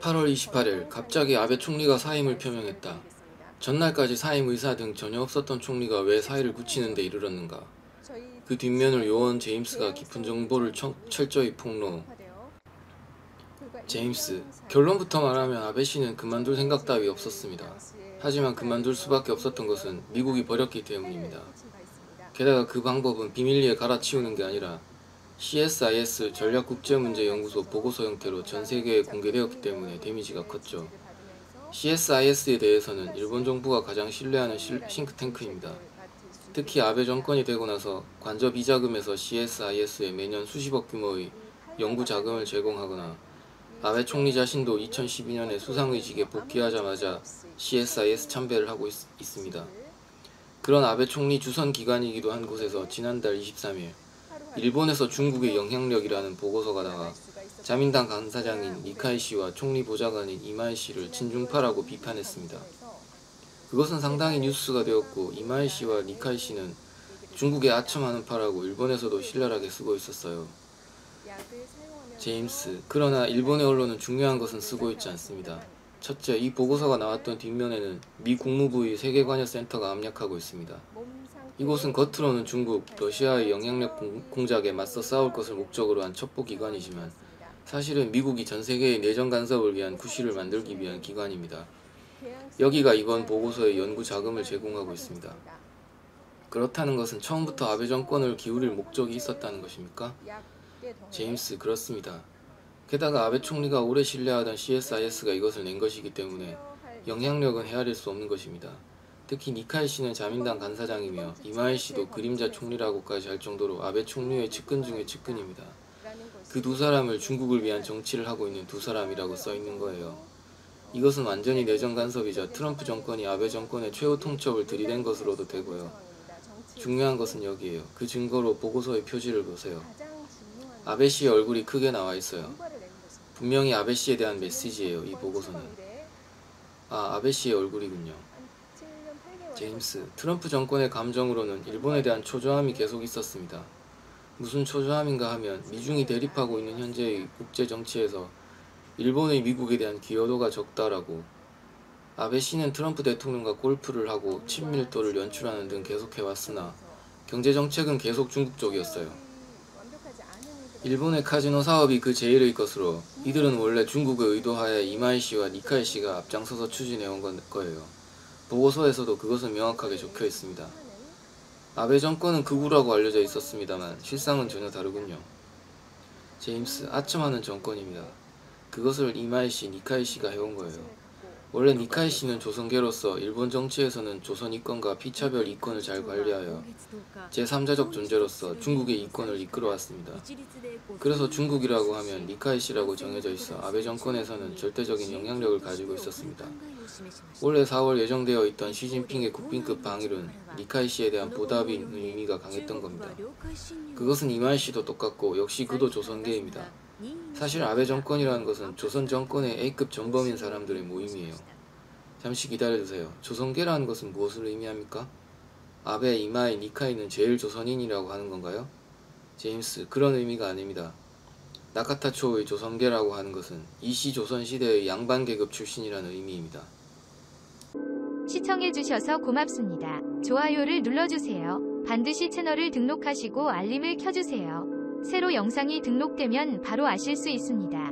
8월 28일 갑자기 아베 총리가 사임을 표명했다. 전날까지 사임 의사 등 전혀 없었던 총리가 왜 사의를 굳히는 데 이르렀는가. 그 뒷면을 요원 제임스가 깊은 정보를 철저히 폭로. 제임스, 결론부터 말하면 아베 씨는 그만둘 생각 따위 없었습니다. 하지만 그만둘 수밖에 없었던 것은 미국이 버렸기 때문입니다. 게다가 그 방법은 비밀리에 갈아치우는 게 아니라 CSIS 전략국제문제연구소 보고서 형태로 전 세계에 공개되었기 때문에 데미지가 컸죠. CSIS에 대해서는 일본 정부가 가장 신뢰하는 싱크탱크입니다. 특히 아베 정권이 되고 나서 관저 비자금에서 CSIS에 매년 수십억 규모의 연구 자금을 제공하거나 아베 총리 자신도 2012년에 수상의직에 복귀하자마자 CSIS 참배를 하고 있습니다. 그런 아베 총리 주선 기관이기도 한 곳에서 지난달 23일 일본에서 중국의 영향력이라는 보고서가 나와 자민당 간사장인 니카이 씨와 총리 보좌관인 이마이 씨를 친중파라고 비판했습니다. 그것은 상당히 뉴스가 되었고 이마이 씨와 니카이 씨는 중국의 아첨하는 파라고 일본에서도 신랄하게 쓰고 있었어요. 제임스, 그러나 일본의 언론은 중요한 것은 쓰고 있지 않습니다. 첫째, 이 보고서가 나왔던 뒷면에는 미 국무부의 세계관여센터가 압력하고 있습니다. 이곳은 겉으로는 중국, 러시아의 영향력 공작에 맞서 싸울 것을 목적으로 한 첩보기관이지만 사실은 미국이 전세계의 내정 간섭을 위한 구실을 만들기 위한 기관입니다. 여기가 이번 보고서에 연구 자금을 제공하고 있습니다. 그렇다는 것은 처음부터 아베 정권을 기울일 목적이 있었다는 것입니까? 제임스, 그렇습니다. 게다가 아베 총리가 오래 신뢰하던 CSIS가 이것을 낸 것이기 때문에 영향력은 헤아릴 수 없는 것입니다. 특히 니카이 씨는 자민당 간사장이며 이마이 씨도 그림자 총리라고까지 할 정도로 아베 총리의 측근 중의 측근입니다. 그 두 사람을 중국을 위한 정치를 하고 있는 두 사람이라고 써 있는 거예요. 이것은 완전히 내정 간섭이자 트럼프 정권이 아베 정권의 최후 통첩을 들이댄 것으로도 되고요. 중요한 것은 여기에요. 그 증거로 보고서의 표지를 보세요. 아베 씨의 얼굴이 크게 나와 있어요. 분명히 아베 씨에 대한 메시지예요. 이 보고서는. 아베 씨의 얼굴이군요. 제임스, 트럼프 정권의 감정으로는 일본에 대한 초조함이 계속 있었습니다. 무슨 초조함인가 하면 미중이 대립하고 있는 현재의 국제정치에서 일본의 미국에 대한 기여도가 적다라고. 아베 씨는 트럼프 대통령과 골프를 하고 친밀도를 연출하는 등 계속해왔으나 경제정책은 계속 중국 쪽이었어요. 일본의 카지노 사업이 그 제일의 것으로 이들은 원래 중국의 의도하에 이마이 씨와 니카이 씨가 앞장서서 추진해온 거예요. 보고서에서도 그것은 명확하게 적혀 있습니다. 아베 정권은 극우라고 알려져 있었습니다만 실상은 전혀 다르군요. 제임스, 아첨하는 정권입니다. 그것을 이마이 씨, 니카이 씨가 해온 거예요. 원래 니카이 씨는 조선계로서 일본 정치에서는 조선 이권과 피차별 이권을 잘 관리하여 제3자적 존재로서 중국의 이권을 이끌어왔습니다. 그래서 중국이라고 하면 니카이 씨라고 정해져 있어 아베 정권에서는 절대적인 영향력을 가지고 있었습니다. 올해 4월 예정되어 있던 시진핑의 국빈급 방일은 니카이 씨에 대한 보답인 의미가 강했던 겁니다. 그것은 이마이 씨도 똑같고 역시 그도 조선계입니다. 사실 아베 정권이라는 것은 조선 정권의 A급 전범인 사람들의 모임이에요. 잠시 기다려주세요. 조선계라는 것은 무엇을 의미합니까? 아베, 이마이, 니카이는 제일 조선인이라고 하는 건가요? 제임스, 그런 의미가 아닙니다. 나카타초의 조선계라고 하는 것은 이시 조선시대의 양반계급 출신이라는 의미입니다. 시청해주셔서 고맙습니다. 좋아요를 눌러주세요. 반드시 채널을 등록하시고 알림을 켜주세요. 새로 영상이 등록되면 바로 아실 수 있습니다.